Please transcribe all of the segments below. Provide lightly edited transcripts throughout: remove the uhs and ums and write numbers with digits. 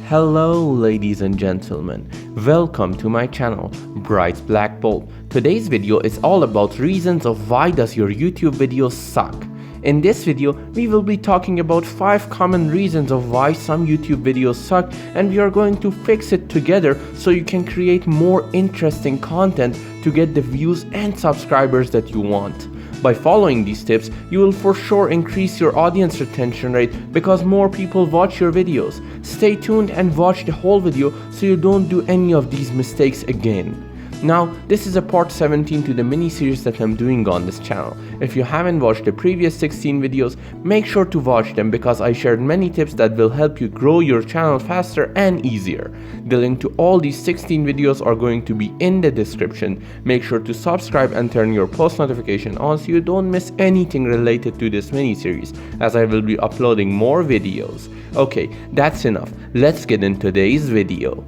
Hello ladies and gentlemen, welcome to my channel Bright Black Bolt. Today's video is all about reasons of why does your YouTube videos suck. In this video, we will be talking about 5 common reasons of why some YouTube videos suck, and we are going to fix it together so you can create more interesting content to get the views and subscribers that you want. By following these tips, you will for sure increase your audience retention rate because more people watch your videos. Stay tuned and watch the whole video so you don't do any of these mistakes again. Now, this is a part 17 to the mini-series that I'm doing on this channel. If you haven't watched the previous 16 videos, make sure to watch them because I shared many tips that will help you grow your channel faster and easier. The link to all these 16 videos are going to be in the description. Make sure to subscribe and turn your post notification on so you don't miss anything related to this mini-series, as I will be uploading more videos. Okay, that's enough. Let's get into today's video.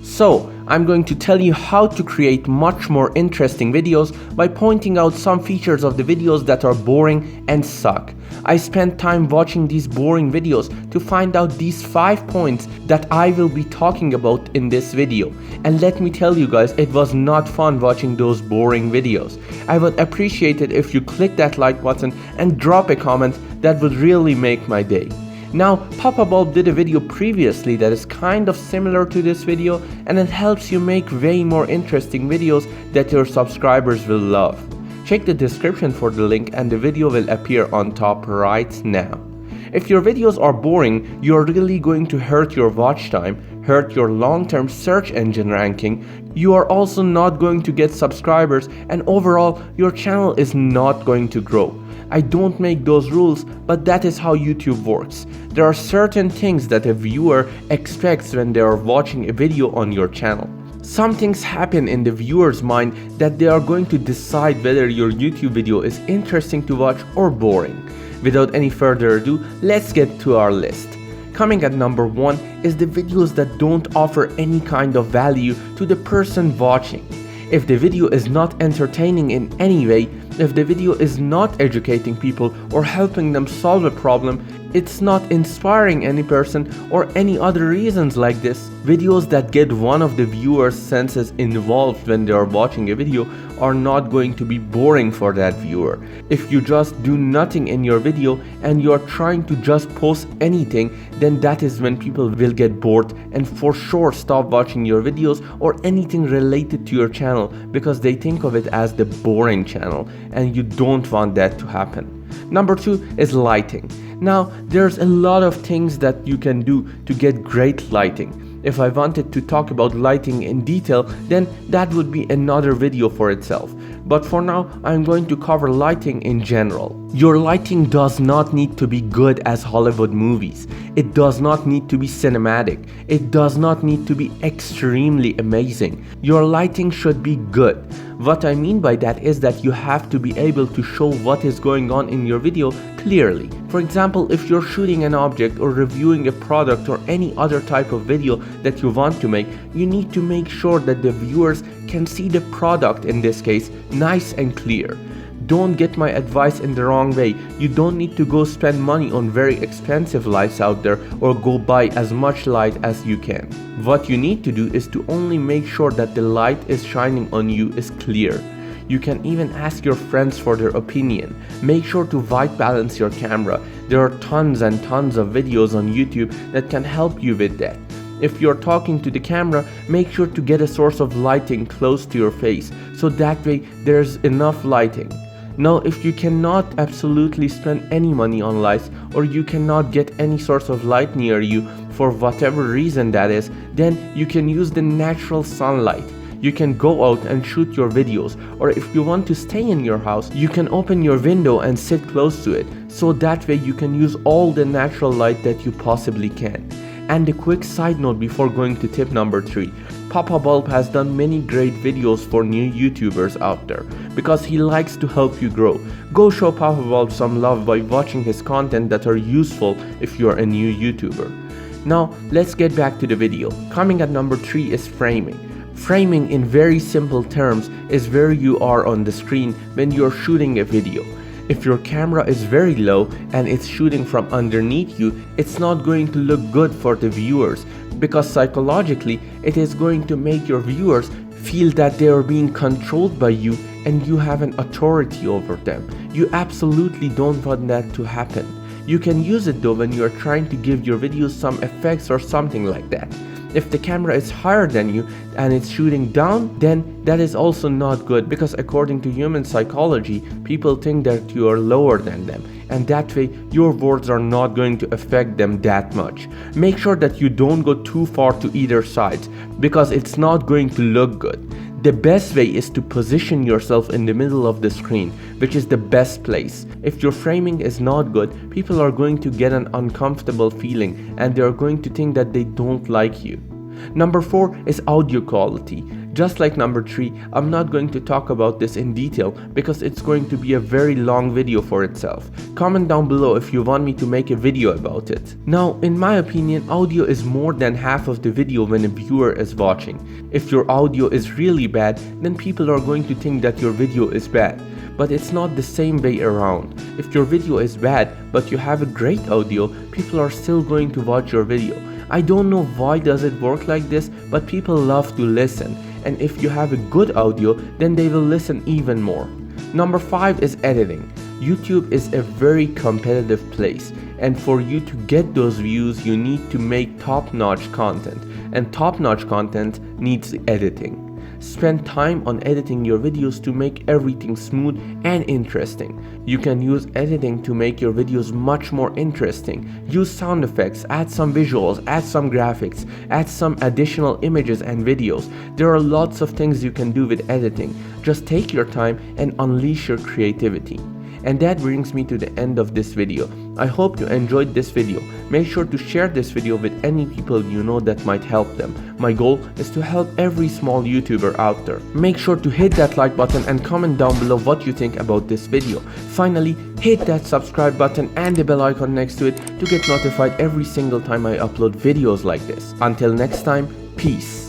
So, I'm going to tell you how to create much more interesting videos by pointing out some features of the videos that are boring and suck. I spent time watching these boring videos to find out these 5 points that I will be talking about in this video. And let me tell you guys, it was not fun watching those boring videos. I would appreciate it if you click that like button and drop a comment. That would really make my day. Now, Papa Bulb did a video previously that is kind of similar to this video, and it helps you make way more interesting videos that your subscribers will love. Check the description for the link and the video will appear on top right now. If your videos are boring, you're really going to hurt your watch time, hurt your long-term search engine ranking. You are also not going to get subscribers, and overall, your channel is not going to grow. I don't make those rules, but that is how YouTube works. There are certain things that a viewer expects when they are watching a video on your channel. Some things happen in the viewer's mind that they are going to decide whether your YouTube video is interesting to watch or boring. Without any further ado, let's get to our list. Coming at number 1 is the videos that don't offer any kind of value to the person watching. If the video is not entertaining in any way, if the video is not educating people or helping them solve a problem, it's not inspiring any person or any other reasons like this, videos that get one of the viewer's senses involved when they are watching a video are not going to be boring for that viewer. If you just do nothing in your video and you are trying to just post anything, then that is when people will get bored and for sure stop watching your videos or anything related to your channel because they think of it as the boring channel, and you don't want that to happen. Number 2 is lighting. Now, there's a lot of things that you can do to get great lighting. If I wanted to talk about lighting in detail, then that would be another video for itself. But for now, I'm going to cover lighting in general. Your lighting does not need to be good as Hollywood movies. It does not need to be cinematic. It does not need to be extremely amazing. Your lighting should be good. What I mean by that is that you have to be able to show what is going on in your video clearly. For example, if you're shooting an object or reviewing a product or any other type of video that you want to make, you need to make sure that the viewers can see the product, in this case, nice and clear. Don't get my advice in the wrong way. You don't need to go spend money on very expensive lights out there or go buy as much light as you can. What you need to do is to only make sure that the light is shining on you is clear. You can even ask your friends for their opinion. Make sure to white balance your camera. There are tons and tons of videos on YouTube that can help you with that. If you're talking to the camera, make sure to get a source of lighting close to your face, so that way there's enough lighting. Now, if you cannot absolutely spend any money on lights, or you cannot get any source of light near you for whatever reason that is, then you can use the natural sunlight. You can go out and shoot your videos, or if you want to stay in your house, you can open your window and sit close to it, so that way you can use all the natural light that you possibly can. And a quick side note before going to tip number 3. Papa Bulb has done many great videos for new YouTubers out there because he likes to help you grow. Go show Papa Bulb some love by watching his content that are useful if you are a new YouTuber. Now let's get back to the video. Coming at number 3 is framing. Framing, in very simple terms, is where you are on the screen when you're shooting a video. If your camera is very low and it's shooting from underneath you, it's not going to look good for the viewers, because psychologically it is going to make your viewers feel that they are being controlled by you and you have an authority over them. You absolutely don't want that to happen. You can use it though when you are trying to give your videos some effects or something like that. If the camera is higher than you and it's shooting down, then that is also not good, because according to human psychology, people think that you are lower than them, and that way your words are not going to affect them that much. Make sure that you don't go too far to either side, because it's not going to look good. The best way is to position yourself in the middle of the screen, which is the best place. If your framing is not good, people are going to get an uncomfortable feeling and they are going to think that they don't like you. Number 4 is audio quality. Just like number 3, I'm not going to talk about this in detail because it's going to be a very long video for itself. Comment down below if you want me to make a video about it. Now, in my opinion, audio is more than half of the video when a viewer is watching. If your audio is really bad, then people are going to think that your video is bad. But it's not the same way around. If your video is bad but you have a great audio, people are still going to watch your video. I don't know why does it work like this, but people love to listen, and if you have a good audio, then they will listen even more. Number 5 is editing. YouTube is a very competitive place, and for you to get those views, you need to make top-notch content, and top-notch content needs editing. Spend time on editing your videos to make everything smooth and interesting. You can use editing to make your videos much more interesting. Use sound effects, add some visuals, add some graphics, add some additional images and videos. There are lots of things you can do with editing. Just take your time and unleash your creativity. And that brings me to the end of this video. I hope you enjoyed this video. Make sure to share this video with any people you know that might help them. My goal is to help every small YouTuber out there. Make sure to hit that like button and comment down below what you think about this video. Finally, hit that subscribe button and the bell icon next to it to get notified every single time I upload videos like this. Until next time, peace.